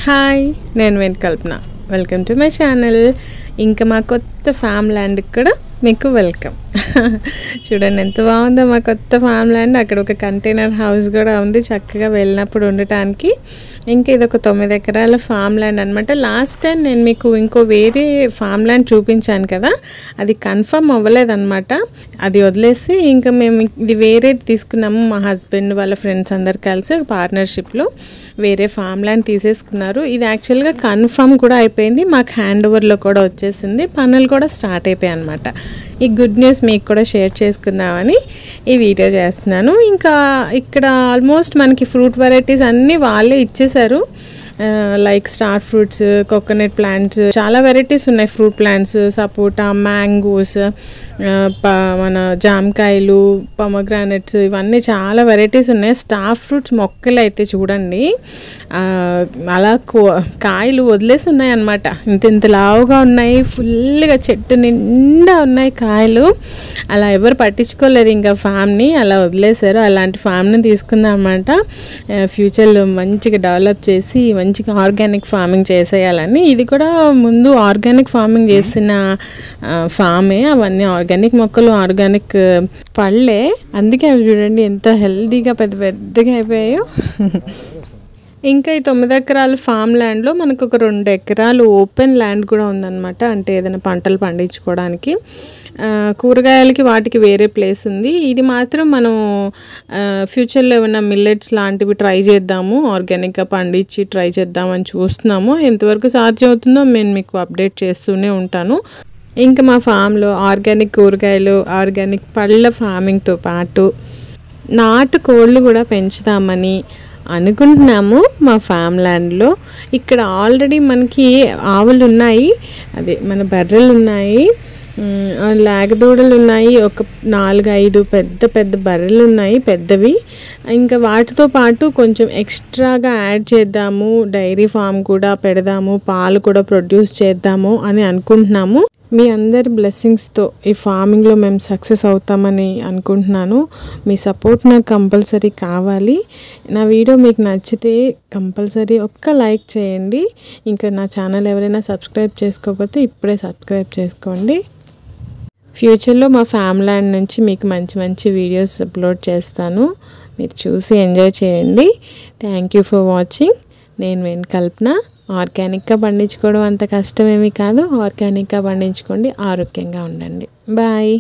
Hi, నేను వెంకల్పన. Welcome to my channel. ఇంకా మా కొత్త ఫామ్ ల్యాండ్కి కూడా మీకు వెల్కమ్. చూడండి ఎంత బాగుందో మా కొత్త ఫామ్ ల్యాండ్. అక్కడ ఒక కంటైనర్ హౌస్ కూడా ఉంది, చక్కగా వెళ్ళినప్పుడు ఉండటానికి. ఇంకా ఇది ఒక 9 ఎకరాల ఫామ్ ల్యాండ్ అనమాట. లాస్ట్ టైం నేను మీకు ఇంకో వేరే ఫామ్ ల్యాండ్ చూపించాను కదా, అది కన్ఫర్మ్ అవ్వలేదన్నమాట. అది వదిలేసి ఇంకా మేము ఇది వేరేది తీసుకున్నాము. మా హస్బెండ్ వాళ్ళ ఫ్రెండ్స్ అందరు కలిసి పార్ట్నర్షిప్లో వేరే ఫామ్ ల్యాండ్ తీసేసుకున్నారు. ఇది యాక్చువల్గా కన్ఫర్మ్ కూడా అయిపోయింది, మాకు హ్యాండ్ ఓవర్లో కూడా వచ్చేసింది, పనులు కూడా స్టార్ట్ అయిపోయాయి అనమాట. ఈ గుడ్ న్యూస్ మీకు కూడా షేర్ చేసుకుందామని ఈ వీడియో చేస్తున్నాను. ఇంకా ఇక్కడ ఆల్మోస్ట్ మనకి ఫ్రూట్ వెరైటీస్ అన్నీ వాళ్ళే ఇచ్చేసారు. Like star fruits, coconut plants, చాలా వెరైటీస్ ఉన్నాయి. ఫ్రూట్ ప్లాంట్స్, సపోటా, మ్యాంగోస్, మన జామకాయలు, పొమగ్రానెట్స్, ఇవన్నీ చాలా వెరైటీస్ ఉన్నాయి. స్టార్ ఫ్రూట్స్ మొక్కలు అయితే చూడండి అలా కాయలు వదిలేసి ఉన్నాయి అన్నమాట. ఇంత లావుగా ఉన్నాయి, ఫుల్గా చెట్టు నిండా ఉన్నాయి కాయలు. అలా ఎవరు పట్టించుకోలేదు ఇంకా ఫామ్ని, అలా వదిలేశారు. అలాంటి ఫామ్ని తీసుకుందాం అన్నమాట. ఫ్యూచర్లో మంచిగా డెవలప్ చేసి మంచిగా ఆర్గానిక్ ఫార్మింగ్ చేసేయాలని. ఇది కూడా ముందు ఆర్గానిక్ ఫార్మింగ్ చేసిన ఫామే. అవన్నీ ఆర్గానిక్ మొక్కలు, ఆర్గానిక్ పళ్ళే. అందుకే అవి చూడండి ఎంత హెల్తీగా పెద్ద పెద్దగా అయిపోయాయో. ఇంకా ఈ 9 ఎకరాల ఫామ్ ల్యాండ్లో మనకు ఒక 2 ఎకరాలు ఓపెన్ ల్యాండ్ కూడా ఉందన్నమాట. అంటే ఏదైనా పంటలు పండించుకోవడానికి, కూరగాయలకి వాటికి వేరే ప్లేస్ ఉంది. ఇది మాత్రం మనం ఫ్యూచర్లో ఏమైనా మిల్లెట్స్ లాంటివి ట్రై చేద్దాము, ఆర్గానిక్గా పండించి ట్రై చేద్దామని చూస్తున్నాము. ఎంతవరకు సాధ్యం అవుతుందో నేను మీకు అప్డేట్ చేస్తూనే ఉంటాను. ఇంకా మా ఫామ్లో ఆర్గానిక్ కూరగాయలు, ఆర్గానిక్ పళ్ళ ఫార్మింగ్తో పాటు నాటు కోళ్ళు కూడా పెంచుదామని అనుకుంటున్నాము మా ఫామ్ ల్యాండ్లో. ఇక్కడ ఆల్రెడీ మనకి ఆవులు ఉన్నాయి, అదే మన బర్రెలు ఉన్నాయి, లేగదూడలు ఉన్నాయి, ఒక 4-5 పెద్ద పెద్ద బర్రెలు ఉన్నాయి పెద్దవి. ఇంకా వాటితో పాటు కొంచెం ఎక్స్ట్రాగా యాడ్ చేద్దాము, డైరీ ఫామ్ కూడా పెడదాము, పాలు కూడా ప్రొడ్యూస్ చేద్దాము అని అనుకుంటున్నాము. మీ అందరి బ్లెస్సింగ్స్తో ఈ ఫార్మింగ్లో మేము సక్సెస్ అవుతామని అనుకుంటున్నాను. మీ సపోర్ట్ నాకు కంపల్సరీ కావాలి. నా వీడియో మీకు నచ్చితే కంపల్సరీ ఒక్క లైక్ చేయండి. ఇంకా నా ఛానల్ ఎవరైనా సబ్స్క్రైబ్ చేసుకోకపోతే ఇప్పుడే సబ్స్క్రైబ్ చేసుకోండి. ఫ్యూచర్లో మా ఫామ్ ల్యాండ్ నుంచి మీకు మంచి మంచి వీడియోస్ అప్లోడ్ చేస్తాను, మీరు చూసి ఎంజాయ్ చేయండి. Thank you for watching. నేను వెంకల్పన. ఆర్గానిక్గా పండించుకోవడం అంత కష్టమేమీ కాదు. ఆర్గానిక్గా పండించుకోండి, ఆరోగ్యంగా ఉండండి. బాయ్.